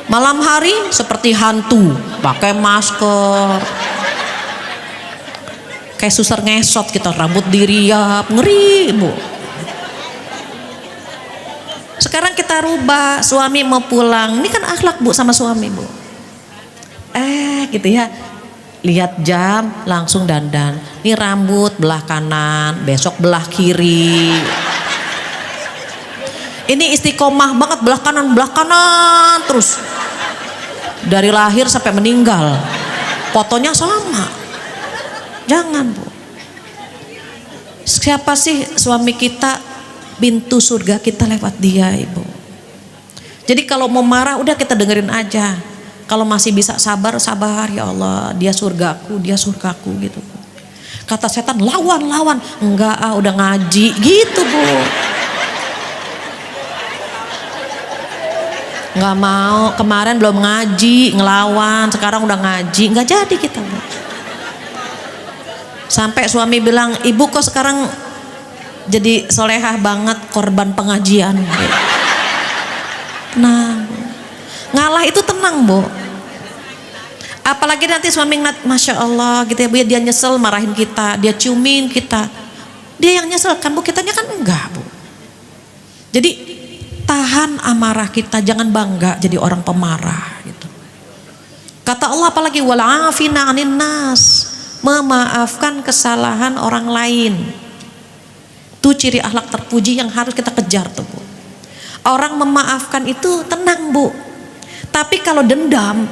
Malam hari seperti hantu, pakai masker. Kayak susar ngesot kita, rambut diriap, ngeri Bu. Sekarang kita rubah, suami mau pulang. Ini kan akhlak Bu sama suami Bu. Gitu ya. Lihat jam langsung dandan. Ini rambut belah kanan, besok belah kiri. Ini istiqomah banget belah kanan terus. Dari lahir sampai meninggal. Fotonya sama. Jangan Bu. Siapa sih suami kita, pintu surga kita lewat dia Ibu. Jadi kalau mau marah udah kita dengerin aja. Kalau masih bisa sabar ya Allah, dia surgaku gitu Bu. Kata setan lawan. Enggak udah ngaji gitu Bu. Enggak mau, kemarin belum ngaji, ngelawan, sekarang udah ngaji, enggak jadi kita Bu. Sampai suami bilang, ibu kok sekarang jadi solehah banget, korban pengajian. Tenang, ngalah itu tenang Bu. Apalagi nanti suami ngeliat, Masya Allah gitu ya Bu, dia nyesel marahin kita, dia ciumin kita, dia yang nyesel kan Bu, kitanya kan enggak Bu. Jadi tahan amarah kita, jangan bangga jadi orang pemarah gitu. Kata Allah apalagi wal afina 'anil nas, memaafkan kesalahan orang lain. Itu ciri akhlak terpuji yang harus kita kejar tuh Bu. Orang memaafkan itu tenang Bu. Tapi kalau dendam,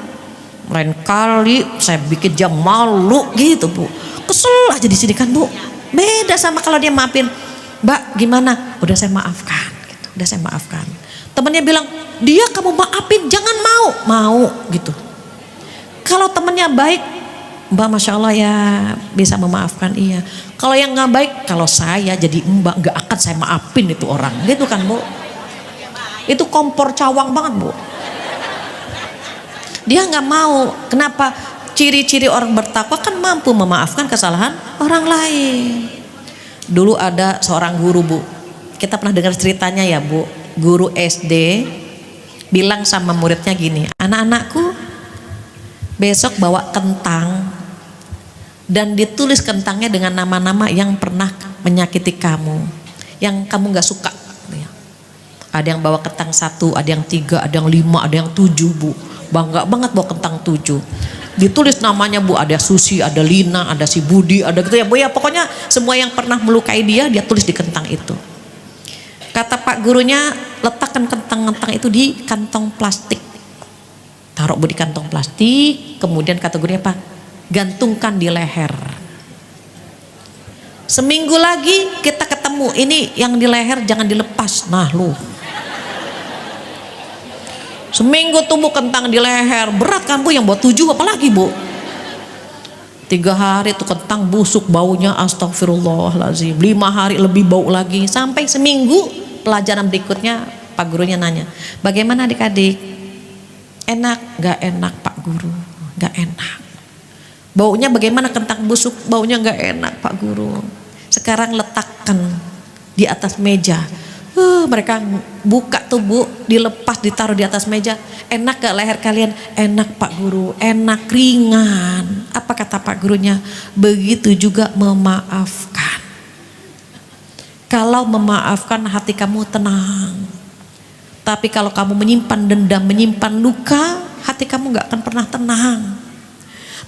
lain kali saya bikin dia malu gitu Bu. Kesel aja di sini kan Bu. Beda sama kalau dia maafin. Mbak gimana? Udah saya maafkan gitu. Udah saya maafkan. Temennya bilang, dia kamu maafin, jangan mau gitu. Kalau temennya baik, Mbak Masya Allah ya bisa memaafkan, iya. Kalau yang nggak baik, kalau saya jadi Mbak nggak akan saya maafin itu orang, gitu kan Bu. Itu kompor cawang banget Bu. Dia nggak mau. Kenapa? Ciri-ciri orang bertakwa kan mampu memaafkan kesalahan orang lain. Dulu ada seorang guru Bu, kita pernah dengar ceritanya ya Bu. Guru SD bilang sama muridnya gini, anak-anakku besok bawa kentang dan ditulis kentangnya dengan nama-nama yang pernah menyakiti kamu, yang kamu gak suka. Ada yang bawa kentang 1, ada yang 3, ada yang 5, ada yang 7 Bu. Bangga banget bawa kentang 7. Ditulis namanya Bu, ada Susi, ada Lina, ada si Budi, ada gitu ya Bu ya. Pokoknya semua yang pernah melukai dia tulis di kentang itu. Kata Pak gurunya, letakkan kentang-kentang itu di kantong plastik. Taruh Bu di kantong plastik, kemudian kata gurunya apa? Gantungkan di leher. Seminggu lagi kita ketemu, ini yang di leher jangan dilepas. Nah lu. Seminggu tumbuh kentang di leher, berat kan Bu, yang buat 7 apalagi Bu. 3 hari tuh kentang busuk baunya, astagfirullahaladzim. 5 hari lebih bau lagi, sampai seminggu. Pelajaran berikutnya Pak gurunya nanya, bagaimana adik-adik? Enak? Gak enak Pak guru, gak enak. Baunya bagaimana kentang busuk? Baunya gak enak Pak guru. Sekarang letakkan di atas meja. Mereka buka tuh Bu, dilepas, ditaruh di atas meja. Enak gak leher kalian? Enak Pak guru, enak, ringan. Apa kata Pak gurunya? Begitu juga memaafkan. Kalau memaafkan hati kamu tenang. Tapi kalau kamu menyimpan dendam, menyimpan luka, hati kamu gak akan pernah tenang.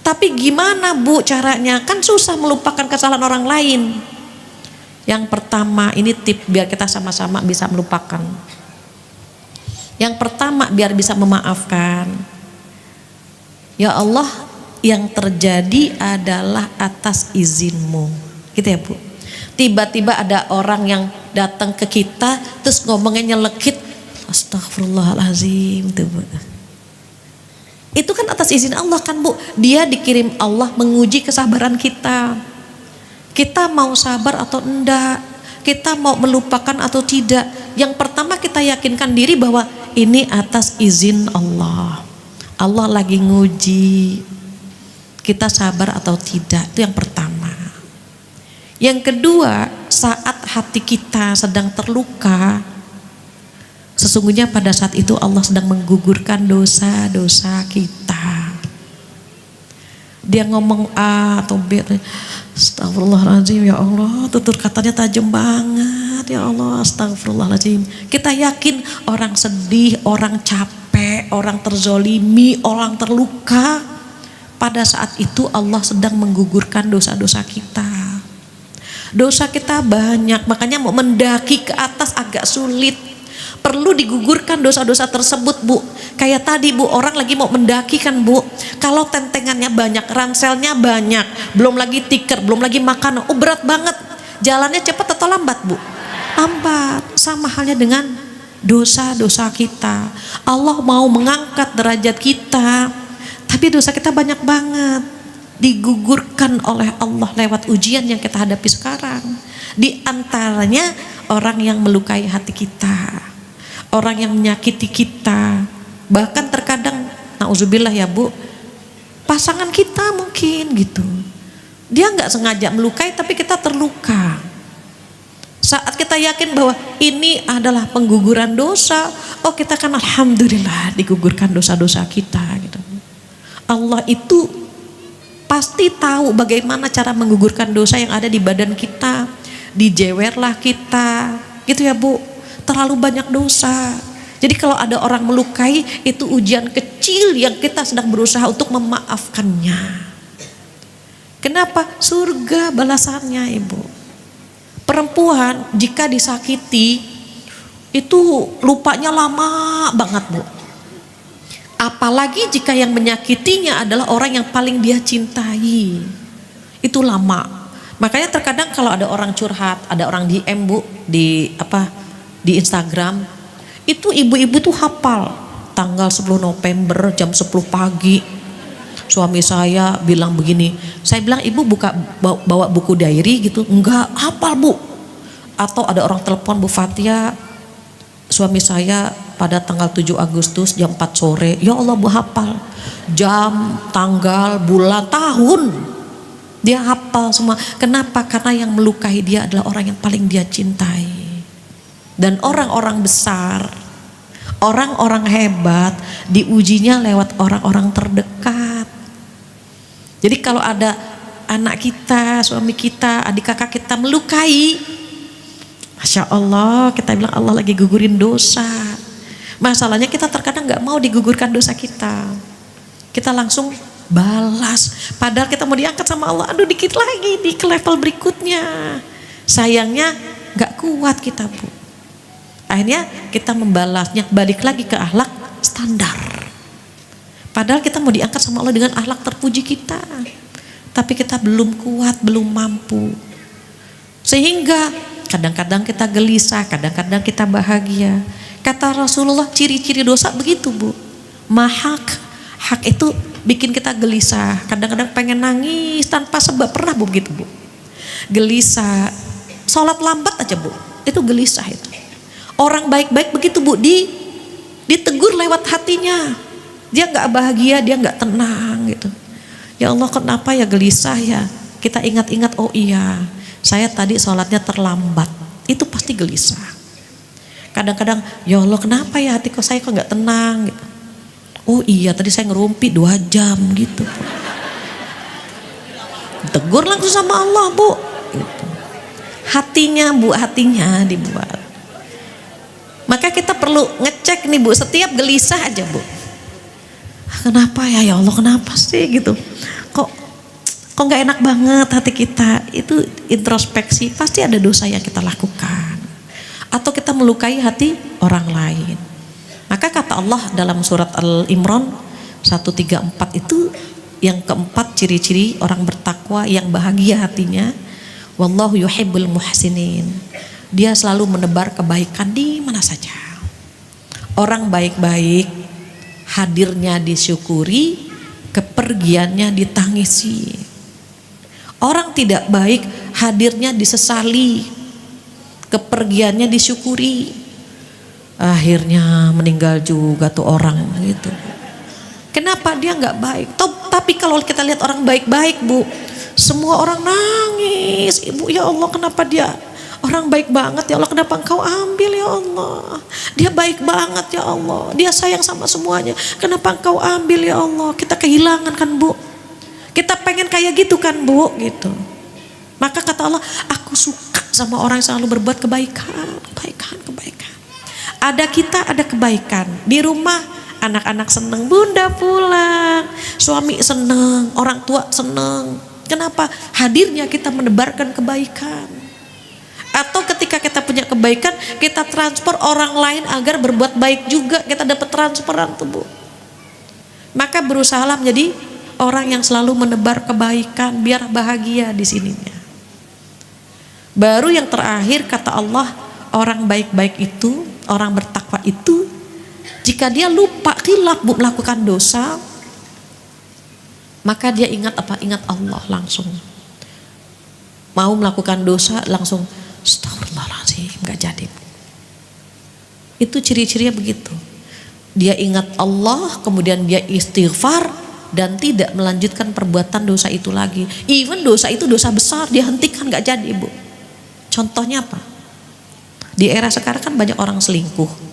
Tapi gimana Bu caranya? Kan susah melupakan kesalahan orang lain. Yang pertama, ini tip biar kita sama-sama bisa melupakan. Yang pertama, biar bisa memaafkan. Ya Allah, yang terjadi adalah atas izinmu. Gitu ya Bu. Tiba-tiba ada orang yang datang ke kita terus ngomongnya nyelekit, astagfirullahalazim tuh Bu. Itu kan atas izin Allah kan Bu. Dia dikirim Allah menguji kesabaran kita. Kita mau sabar atau enggak, kita mau melupakan atau tidak. Yang pertama kita yakinkan diri bahwa ini atas izin Allah. Allah lagi nguji kita sabar atau tidak, itu yang pertama. Yang kedua, saat hati kita sedang terluka, sesungguhnya pada saat itu Allah sedang menggugurkan dosa-dosa kita. Dia ngomong A atau B, astagfirullahaladzim ya Allah, tutur katanya tajam banget ya Allah, astagfirullahaladzim. Kita yakin orang sedih, orang capek, orang terzolimi, orang terluka, pada saat itu Allah sedang menggugurkan dosa-dosa kita. Dosa kita banyak, makanya mau mendaki ke atas agak sulit. Perlu digugurkan dosa-dosa tersebut Bu. Kayak tadi Bu, orang lagi mau mendaki kan Bu. Kalau tentengannya banyak, ranselnya banyak, belum lagi tikar, belum lagi makan, berat banget. Jalannya cepat atau lambat Bu? Lambat. Sama halnya dengan dosa-dosa kita. Allah mau mengangkat derajat kita, tapi dosa kita banyak banget. Digugurkan oleh Allah lewat ujian yang kita hadapi sekarang. Di antaranya orang yang melukai hati kita, orang yang menyakiti kita, bahkan terkadang nauzubillah ya Bu, pasangan kita mungkin gitu, dia nggak sengaja melukai tapi kita terluka. Saat kita yakin bahwa ini adalah pengguguran dosa, oh kita kan alhamdulillah digugurkan dosa-dosa kita gitu. Allah itu pasti tahu bagaimana cara menggugurkan dosa yang ada di badan kita. Dijewerlah kita, gitu ya Bu. Terlalu banyak dosa. Jadi kalau ada orang melukai, itu ujian kecil yang kita sedang berusaha untuk memaafkannya. Kenapa? Surga balasannya Ibu. Perempuan jika disakiti, itu lupanya lama banget Bu. Apalagi jika yang menyakitinya adalah orang yang paling dia cintai, itu lama. Makanya terkadang kalau ada orang curhat, ada orang DM Bu di Instagram, itu ibu-ibu tuh hafal tanggal 10 November jam 10 pagi suami saya bilang begini. Saya bilang, ibu bawa buku diary gitu? Enggak, hafal bu. Atau ada orang telepon, Bu Fatia, suami saya pada tanggal 7 Agustus jam 4 sore. Ya Allah bu, hafal jam, tanggal, bulan, tahun. Dia hafal semua. Kenapa? Karena yang melukai dia adalah orang yang paling dia cintai. Dan orang-orang besar, orang-orang hebat diujinya lewat orang-orang terdekat. Jadi kalau ada anak kita, suami kita, adik kakak kita melukai, Masya Allah, kita bilang Allah lagi gugurin dosa. Masalahnya kita terkadang gak mau digugurkan dosa kita. Kita langsung balas. Padahal kita mau diangkat sama Allah, aduh dikit lagi di ke level berikutnya. Sayangnya gak kuat kita bu. Akhirnya kita membalasnya balik lagi ke akhlak standar. Padahal kita mau diangkat sama Allah dengan akhlak terpuji kita. Tapi kita belum kuat, belum mampu. Sehingga kadang-kadang kita gelisah, kadang-kadang kita bahagia. Kata Rasulullah, ciri-ciri dosa begitu bu. Mahak. Hak itu bikin kita gelisah. Kadang-kadang pengen nangis tanpa sebab. Pernah bu begitu bu? Gelisah. Sholat lambat aja bu. Itu gelisah itu. Orang baik-baik begitu bu, ditegur lewat hatinya. Dia gak bahagia, dia gak tenang gitu. Ya Allah kenapa ya gelisah ya? Kita ingat-ingat, oh iya saya tadi sholatnya terlambat. Itu pasti gelisah. Kadang-kadang ya Allah kenapa ya hati saya kok gak tenang gitu. Oh iya tadi saya ngerumpi 2 jam gitu. Tegur langsung sama Allah bu gitu. Hatinya bu, hatinya dibuat. Maka kita perlu ngecek nih bu, setiap gelisah aja bu. Kenapa ya Allah kenapa sih gitu. Kok gak enak banget hati kita. Itu introspeksi, pasti ada dosa yang kita lakukan. Atau kita melukai hati orang lain. Maka kata Allah dalam surat Al-Imran 134 itu yang keempat ciri-ciri orang bertakwa yang bahagia hatinya. Wallahu yuhibbul muhsinin. Dia selalu menebar kebaikan di mana saja. Orang baik-baik hadirnya disyukuri, kepergiannya ditangisi. Orang tidak baik hadirnya disesali, kepergiannya disyukuri. Akhirnya meninggal juga tuh orang gitu. Kenapa dia nggak baik? Tapi kalau kita lihat orang baik-baik bu, semua orang nangis. Ibu ya Allah kenapa dia orang baik banget ya Allah, kenapa engkau ambil ya Allah, dia baik banget ya Allah, dia sayang sama semuanya, kenapa engkau ambil ya Allah. Kita kehilangan kan bu, kita pengen kayak gitu kan bu gitu. Maka kata Allah, aku suka sama orang yang selalu berbuat kebaikan. Ada kita ada kebaikan di rumah, anak-anak seneng, bunda pulang, suami seneng, orang tua seneng. Kenapa? Hadirnya kita menebarkan kebaikan. Atau ketika kita punya kebaikan, kita transfer orang lain agar berbuat baik juga, kita dapat transferan tuh bu. Maka berusahalah menjadi orang yang selalu menebar kebaikan biar bahagia di sininya. Baru yang terakhir kata Allah, orang baik-baik itu, orang bertakwa itu, jika dia lupa khilaf bu melakukan dosa, maka dia ingat apa? Ingat Allah langsung. Mau melakukan dosa langsung astagfirullahaladzim, nggak jadi. Itu ciri-cirinya begitu. Dia ingat Allah, kemudian dia istighfar dan tidak melanjutkan perbuatan dosa itu lagi. Even dosa itu dosa besar, dia hentikan, nggak jadi bu. Contohnya apa? Di era sekarang kan banyak orang selingkuh.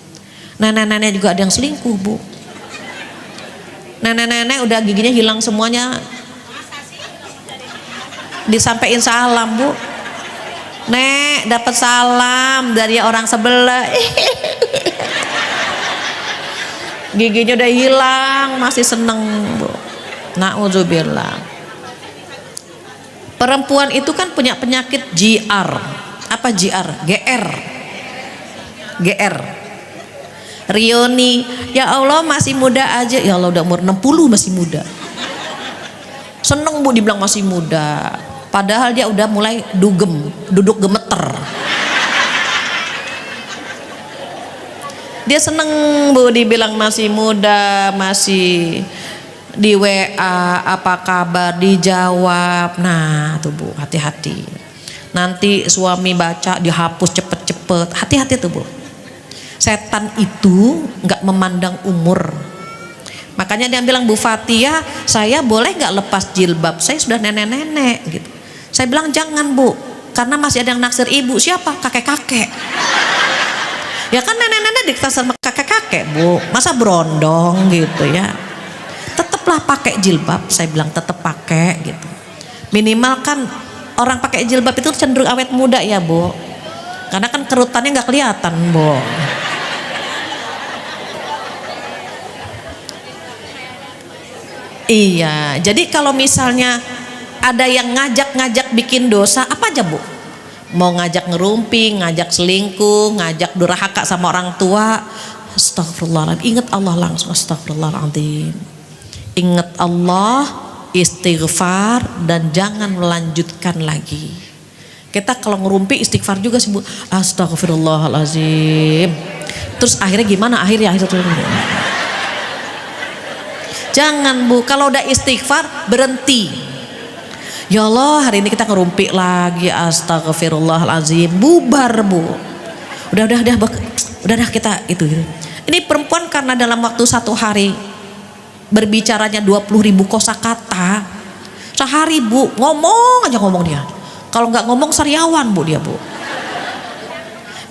Nenek-nenek juga ada yang selingkuh bu. Nenek-nenek udah giginya hilang semuanya, disampaikan salam bu. Nek dapat salam dari orang sebelah. Giginya udah hilang masih seneng bu. Na'udzubillah. Perempuan itu kan punya penyakit GR. Apa GR? GR. Rioni, ya Allah masih muda aja. Ya Allah udah umur 60 masih muda. Seneng bu dibilang masih muda. Padahal dia udah mulai duduk gemeter. Dia seneng bu dibilang masih muda, masih di WA apa kabar dijawab. Nah tuh Bu, hati-hati. Nanti suami baca dihapus cepet-cepet, hati-hati tuh Bu. Setan itu nggak memandang umur. Makanya dia bilang, Bu Fatia, saya boleh nggak lepas jilbab? Saya sudah nenek-nenek gitu. Saya bilang jangan Bu, karena masih ada yang naksir ibu. Siapa? Kakek-kakek. Ya kan nenek-nenek dikasih sama kakek-kakek Bu, masa berondong gitu ya. Tetaplah pakai jilbab, saya bilang tetap pakai gitu. Minimal kan orang pakai jilbab itu cenderung awet muda ya Bu, karena kan kerutannya nggak kelihatan Bu. Iya, jadi kalau misalnya ada yang ngajak-ngajak bikin dosa apa aja Bu, mau ngajak ngerumpi, ngajak selingkuh, ngajak durhaka sama orang tua, astagfirullahaladzim, ingat Allah langsung, astagfirullahaladzim, ingat Allah, istighfar, dan jangan melanjutkan lagi. Kita kalau ngerumpi istighfar juga sih Bu, astagfirullahaladzim. Terus akhirnya gimana? Akhirnya jangan Bu, kalau udah istighfar berhenti. Ya Allah, hari ini kita ngerumpi lagi, astagfirullahaladzim, bubar Bu. Udah kita itu. Ini perempuan karena dalam waktu 1 hari berbicaranya 20.000 kosakata sehari Bu, ngomong aja ngomong dia. Kalau nggak ngomong sariawan Bu dia Bu.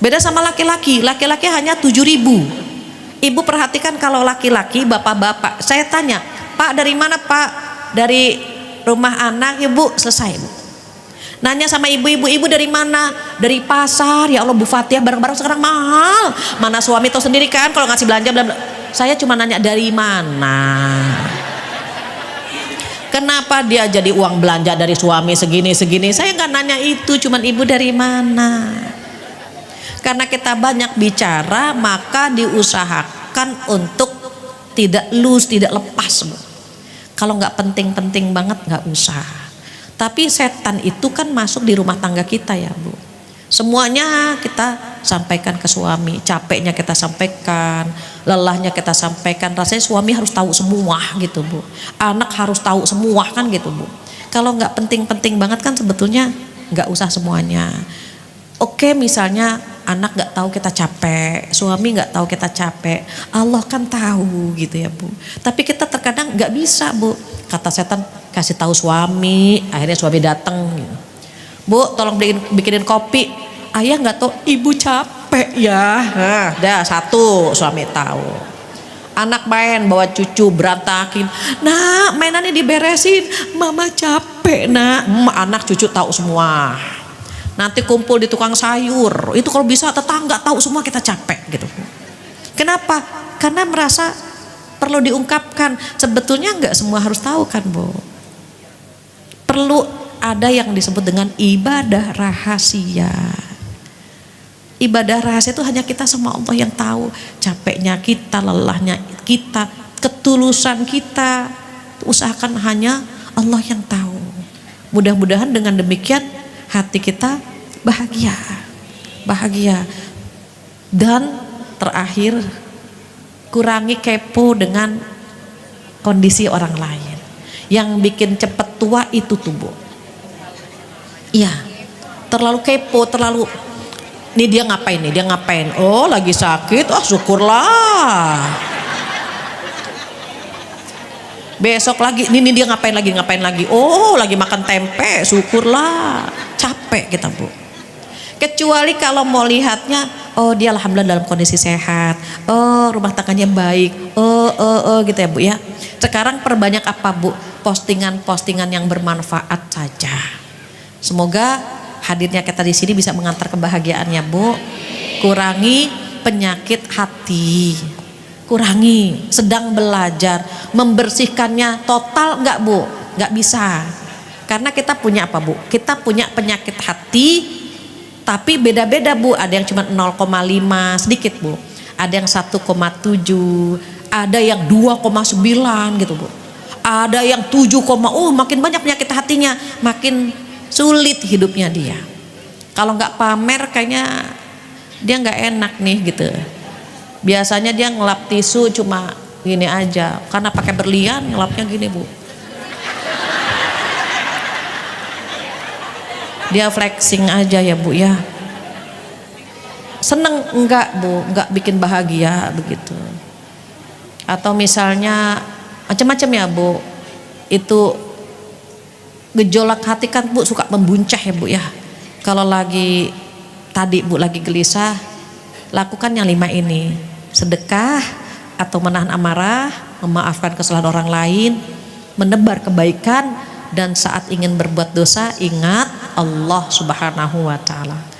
Beda sama laki-laki hanya 7.000. Ibu perhatikan kalau laki-laki, bapak-bapak, saya tanya, Pak dari mana Pak? Dari rumah anak, Ibu, selesai Bu. Nanya sama ibu-ibu, ibu dari mana? Dari pasar. Ya Allah Bu Fatia, barang-barang sekarang mahal. Mana suami tahu sendiri kan kalau ngasih belanja bla bla. Saya cuma nanya dari mana. Kenapa dia jadi uang belanja dari suami segini? Saya nggak nanya itu, cuman ibu dari mana. Karena kita banyak bicara, maka diusahakan untuk tidak loose, tidak lepas Bu. Kalau nggak penting-penting banget nggak usah. Tapi setan itu kan masuk di rumah tangga kita ya Bu. Semuanya kita sampaikan ke suami, capeknya kita sampaikan, lelahnya kita sampaikan. Rasanya suami harus tahu semua gitu Bu. Anak harus tahu semua kan gitu Bu. Kalau nggak penting-penting banget kan sebetulnya nggak usah semuanya. Oke, misalnya anak nggak tahu kita capek, suami nggak tahu kita capek, Allah kan tahu gitu ya Bu. Tapi kita terkadang nggak bisa Bu. Kata setan, kasih tahu suami, akhirnya suami datang. Gitu. Bu, tolong bikinin kopi. Ayah nggak tahu, ibu capek ya. Nah, dah satu suami tahu. Anak main bawa cucu berantakin. Nah, mainannya diberesin. Mama capek nak. Anak cucu tahu semua. Nanti kumpul di tukang sayur, itu kalau bisa tetangga tahu semua kita capek gitu. Kenapa? Karena merasa perlu diungkapkan. Sebetulnya nggak semua harus tahu kan Bu. Perlu ada yang disebut dengan ibadah rahasia. Ibadah rahasia itu hanya kita sama Allah yang tahu. Capeknya kita, lelahnya kita, ketulusan kita. Usahakan hanya Allah yang tahu. Mudah-mudahan dengan demikian hati kita bahagia. Dan terakhir, kurangi kepo dengan kondisi orang lain. Yang bikin cepet tua itu tuh Bu. Iya, terlalu kepo, terlalu ini dia ngapain? Oh lagi sakit, syukurlah. Besok lagi, ini dia ngapain lagi? Oh lagi makan tempe, syukurlah. Capek kita Bu. Kecuali kalau mau lihatnya, oh dia alhamdulillah dalam kondisi sehat, oh rumah tangganya baik, gitu ya Bu ya. Sekarang perbanyak apa Bu? Postingan-postingan yang bermanfaat saja. Semoga hadirnya kita di sini bisa mengantar kebahagiaannya Bu. Kurangi penyakit hati. Kurangi, sedang belajar membersihkannya total enggak Bu? Enggak bisa. Karena kita punya apa Bu? Kita punya penyakit hati, tapi beda-beda Bu. Ada yang cuma 0,5 sedikit Bu. Ada yang 1,7, ada yang 2,9 gitu Bu. Ada yang 7, makin banyak penyakit hatinya, makin sulit hidupnya dia. Kalau nggak pamer kayaknya dia nggak enak nih gitu. Biasanya dia ngelap tisu cuma gini aja, karena pakai berlian ngelapnya gini Bu. Dia flexing aja ya Bu ya. Seneng enggak Bu, enggak bikin bahagia begitu. Atau misalnya macam-macam ya Bu, itu gejolak hati kan Bu suka membuncah ya Bu ya. Kalau lagi tadi Bu lagi gelisah, lakukan yang 5 ini: sedekah atau menahan amarah, memaafkan kesalahan orang lain, menebar kebaikan, dan saat ingin berbuat dosa ingat Allah Subhanahu wa taala.